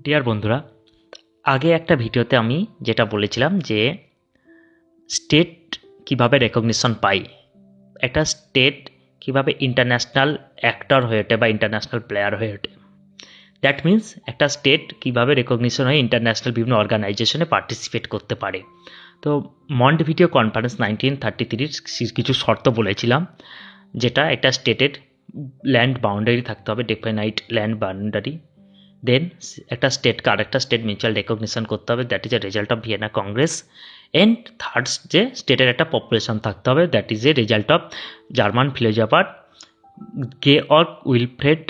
Deer বন্ধুরা, আগে একটা ভিডিওতে আমি যেটা বলেছিলাম যে স্টেট কিভাবে রেকগনিশন পাই, একটা স্টেট কিভাবে ইন্টারন্যাশনাল অ্যাক্টর হয়ে ওঠে বা ইন্টারন্যাশনাল প্লেয়ার হয়ে ওঠে। দ্যাট মিন্স একটা স্টেট কিভাবে রেকগনিশন হয়ে ইন্টারন্যাশনাল বিভিন্ন অর্গানাইজেশনে পার্টিসিপেট করতে পারে। তো মন্টেভিডিও কনফারেন্স 1933 কিছু শর্ত বলেছিলাম, যেটা একটা স্টেটের ল্যান্ড বাউন্ডারি থাকতে হবে, ডেফিনাইট ল্যান্ড বাউন্ডারি। দেন একটা স্টেটকে আরেকটা স্টেট মিউচুয়াল রেকগনিশন করতে হবে, that is a result of Vienna Congress. And third, যে স্টেটের একটা পপুলেশন থাকতে হবে, that is a result of German philosopher Georg Wilfred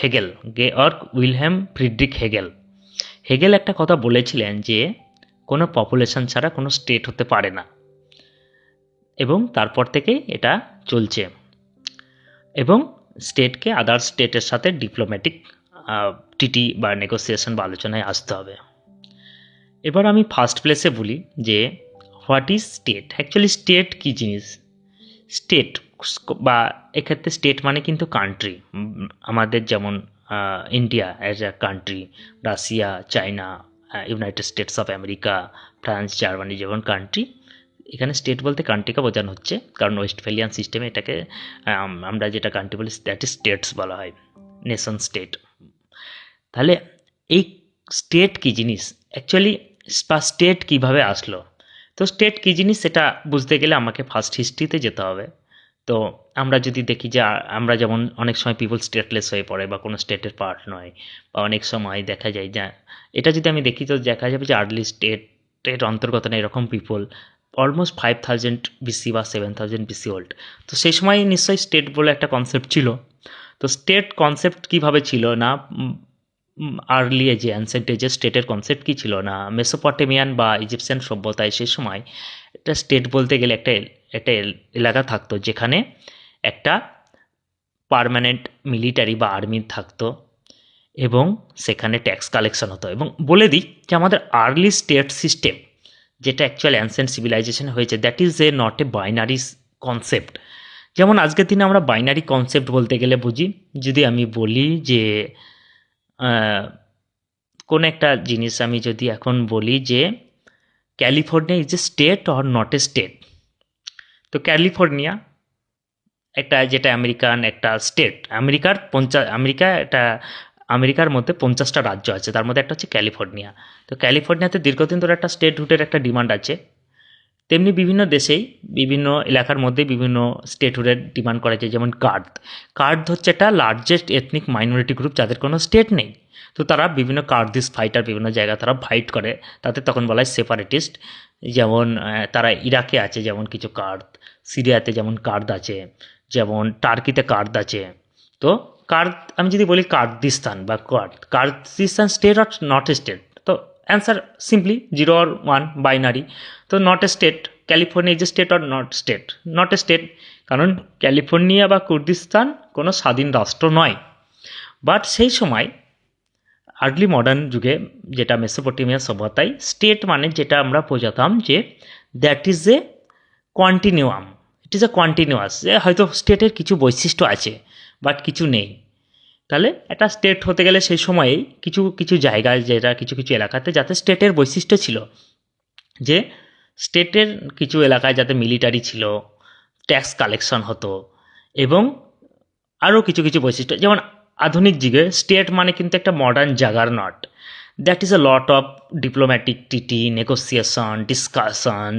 Hegel, Georg Wilhelm Friedrich Hegel. Hegel একটা কথা বলেছিলেন যে কোনো পপুলেশন ছাড়া কোনো স্টেট হতে পারে না, এবং তারপর থেকে এটা চলছে, এবং স্টেটকে আদার স্টেটের সাথে ডিপ্লোম্যাটিক ট্রিটি বা নেগোসিয়েশন বা আলোচনায় আসতে হবে। এবার আমি ফার্স্ট প্লেসে বলি যে what is state. Actually state কী জিনিস? স্টেট বা এক্ষেত্রে স্টেট মানে কিন্তু কান্ট্রি। আমাদের যেমন India as a country, Russia, China, United states of America, France, Germany যেমন কান্ট্রি, এখানে স্টেট বলতে কান্ট্রিকে বোঝানো হচ্ছে, কারণ ওয়েস্টফেলিয়ান সিস্টেমে এটাকে আমরা যেটা কান্ট্রি বলি দ্যাট ইজ স্টেটস বলা হয়, নেশন স্টেট। তাহলে এই স্টেট কী জিনিস অ্যাকচুয়ালি, বা স্টেট কীভাবে আসলো? তো স্টেট কী জিনিস সেটা বুঝতে গেলে আমাকে ফার্স্ট হিস্ট্রিতে যেতে হবে। তো আমরা যদি দেখি যে আমরা যেমন অনেক সময় পিপল স্টেটলেস হয়ে পড়ে বা কোনো স্টেটের পার্ট নয়, বা অনেক সময় দেখা যায় যে এটা যদি আমি দেখি তো দেখা যাবে যে আর্লি স্টেটের অন্তর্গত না এরকম পিপল অলমোস্ট 5000 বিসি বা 7000 বিসি ওল্ড। তো সেই সময় নিশ্চয়ই স্টেট বলে একটা কনসেপ্ট ছিল। তো স্টেট কনসেপ্ট কীভাবে ছিল না, আর্লি এজে অ্যানসেন্ট এজে স্টেটের কনসেপ্ট কী ছিল না, মেসোপটেমিয়ান বা ইজিপশিয়ান সভ্যতায় সে সময় একটা স্টেট বলতে গেলে একটা একটা এলাকা থাকতো যেখানে একটা পার্মানেন্ট মিলিটারি বা আর্মি থাকতো, এবং সেখানে ট্যাক্স কালেকশন হতো। এবং বলে দিই যে আমাদের আর্লি স্টেট সিস্টেম যেটা অ্যাকচুয়াল অ্যানসেন্ট সিভিলাইজেশন হয়েছে, that is A not a binary concept. যেমন আজকের দিনে আমরা বাইনারি কনসেপ্ট বলতে গেলে বুঝি, যদি আমি বলি যে কোন একটা জিনিস আমি যদি এখন বলি যে California is a state or not a state, তো ক্যালিফোর্নিয়া একটা যেটা আমেরিকান একটা স্টেট, আমেরিকার মধ্যে 50টা রাজ্য আছে, তার মধ্যে একটা হচ্ছে ক্যালিফোর্নিয়া। তো ক্যালিফোর্নিয়াতে দীর্ঘদিন ধরে একটা স্টেটহুডের একটা ডিমান্ড আছে, তেমনি বিভিন্ন দেশেই বিভিন্ন এলাকার মধ্যে বিভিন্ন স্টেটহুডের ডিমান্ড করা যায়। যেমন কার্ড হচ্ছে একটা লার্জেস্ট এথনিক মাইনরিটি গ্রুপ যাদের কোনো স্টেট নেই। তো তারা বিভিন্ন কার্দিস ফাইটার বিভিন্ন জায়গায় তারা ফাইট করে, তাদের তখন বলা হয় সেপারেটিস্ট। যেমন তারা ইরাকে আছে যেমন কিছু কার্দ, সিরিয়াতে যেমন কার্দ আছে, যেমন টার্কিতে কার্দ আছে। তো আমি যদি বলি কার্দিস্তান বা কার্দিস্তান স্টেট আর নট এ স্টেট, তো অ্যান্সার সিম্পলি 0 or 1 বাইনারি। তো not a state, California is a state or not state? Not a state, কারণ ক্যালিফোর্নিয়া বা কুর্দিস্তান কোনো স্বাধীন রাষ্ট্র নয়। বাট সেই সময় আর্লি মডার্ন যুগে যেটা মেসোপটেমিয়া সভ্যতায় স্টেট মানে যেটা আমরা বোঝাতাম যে that is A continuum, it is a continuous, যে হয়তো স্টেটের কিছু বৈশিষ্ট্য আছে বাট কিছু নেই। তাহলে একটা স্টেট হতে গেলে সেই সময়েই কিছু কিছু জায়গায়, যেটা কিছু কিছু এলাকাতে যাতে স্টেটের বৈশিষ্ট্য ছিল, যে স্টেটের কিছু এলাকায় যাতে মিলিটারি ছিল, ট্যাক্স কালেকশন হতো, এবং আরও কিছু কিছু বৈশিষ্ট্য। যেমন আধুনিক যুগে স্টেট মানে কিন্তু একটা modern juggernaut, that is a lot of diplomatic treaty, negotiation, discussion,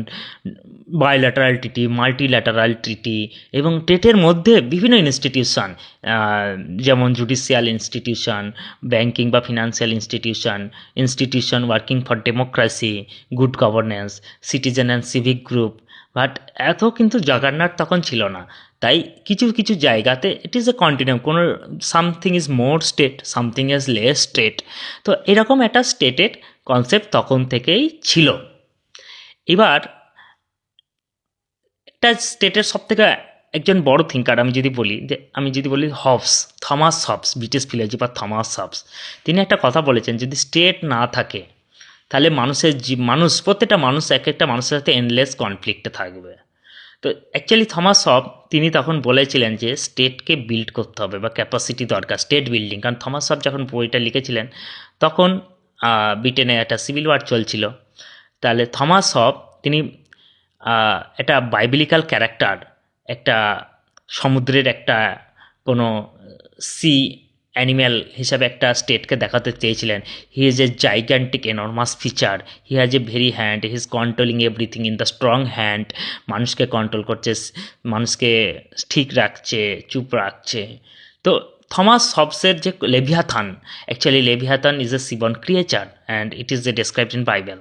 bilateral treaty, multilateral treaty, এবং স্টেটের মধ্যে বিভিন্ন ইনস্টিটিউশন, যেমন জুডিশিয়াল ইনস্টিটিউশন, ব্যাঙ্কিং বা financial institution working for democracy, good governance, citizen and civic group. But এত কিন্তু juggernaut তখন ছিল না। তাই কিছু কিছু জায়গাতে ইট ইজ এ কন্টিনিউম, কোনো something is more state, something is less state. তো এরকম একটা স্টেটের কনসেপ্ট তখন থেকেই ছিল। এবার একটা স্টেটের সবথেকে একজন বড় থিঙ্কার আমি যদি বলি Thomas Hobbes, British philosopher Thomas Hobbes, তিনি একটা কথা বলেছেন, যদি স্টেট না থাকে তাহলে প্রত্যেকটা মানুষ এক একটা মানুষের সাথে এন্ডলেস কনফ্লিক্টে থাকবে। তো অ্যাকচুয়ালি থমাস হব তিনি তখন বলেছিলেন যে স্টেটকে বিল্ড করতে হবে বা ক্যাপাসিটি দরকার স্টেট বিল্ডিং, কারণ থমাস হব যখন বইটা লিখেছিলেন তখন ব্রিটেনে একটা সিভিল ওয়ার চলছিল। তাহলে থমাস হব তিনি একটা বাইবেলিক্যাল ক্যারেক্টার, একটা সমুদ্রের একটা কোনো সি অ্যানিম্যাল হিসাবে একটা স্টেটকে দেখাতে চেয়েছিলেন। He is a gigantic enormous feature, he has a very hand, he is controlling everything in the strong hand. মানুষকে কন্ট্রোল করছে, মানুষকে ঠিক রাখছে, চুপ রাখছে। তো থমাস হবসের যে Leviathan, actually Leviathan is a seaborne creature and it is a described in Bible.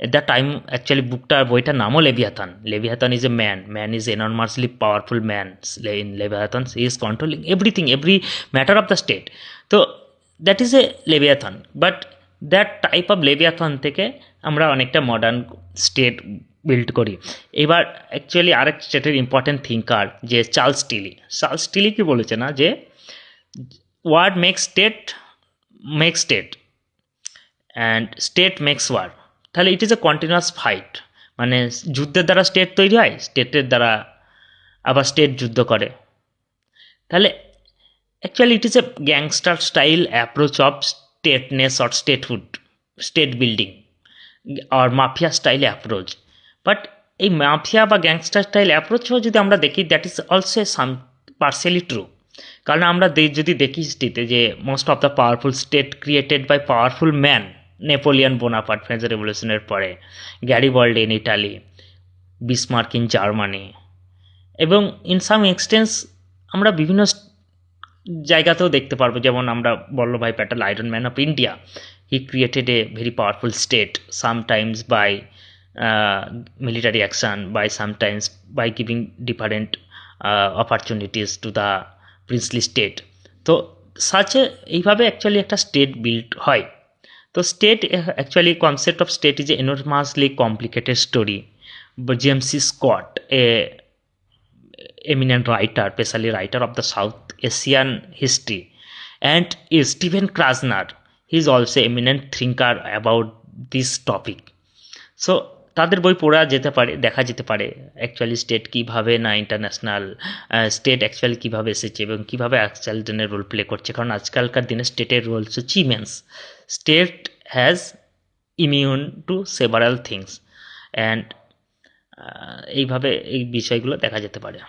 At the time actually বইটার নামও লেভিয়াথান। Leviathan is a man is enormously powerful man in Leviathan, he is controlling everything, every matter of the state. তো that is a Leviathan, but that type of Leviathan থেকে আমরা অনেকটা modern state build করি। এবার actually আরেক স্টেটের important thinker যে Charles Tilly কি বলেছে না যে war makes state and state makes war. তাহলে it is a continuous fight, মানে যুদ্ধের দ্বারা স্টেট তৈরি হয়, স্টেটের দ্বারা আবার স্টেট যুদ্ধ করে। তাহলে actually it is a gangster style approach of stateness or statehood, state building আর মাফিয়া স্টাইল অ্যাপ্রোচ। বাট এই মাফিয়া বা গ্যাংস্টার স্টাইল অ্যাপ্রোচও যদি আমরা দেখি, that is also some partially true. কারণ আমরা যদি দেখি হিস্ট্রিতে যে most of the powerful state created by powerful man, Napoleon Bonaparte French রেভলিউশনের পরে, Garibaldi in Italy, Bismarck in Germany, এবং ইন সাম এক্সটেন্স আমরা বিভিন্ন জায়গাতেও দেখতে পারবো। যেমন আমরা Vallabhbhai Patel, iron man of India, he created a very powerful state, sometimes by military action, by sometimes by giving different opportunities to the princely state. তো সাচে এইভাবে অ্যাকচুয়ালি একটা স্টেট বিল্ড হয়। তো state actually concept of state is a enormously complicated story. James C Scott, a eminent writer, especially writer of the South Asian history, and Stephen Krasner, he is also eminent thinker about this topic. So তাদের বই পড়া যেতে পারে, দেখা যেতে পারে actually state কীভাবে না ইন্টারন্যাশনাল স্টেট অ্যাকচুয়ালি কীভাবে এসেছে এবং কীভাবে আজকাল দিনে রোল প্লে করছে। কারণ আজকালকার দিনে স্টেটের রোল হচ্ছে immense. State has immune to several things and এইভাবে এই বিষয়গুলো দেখা যেতে পারে।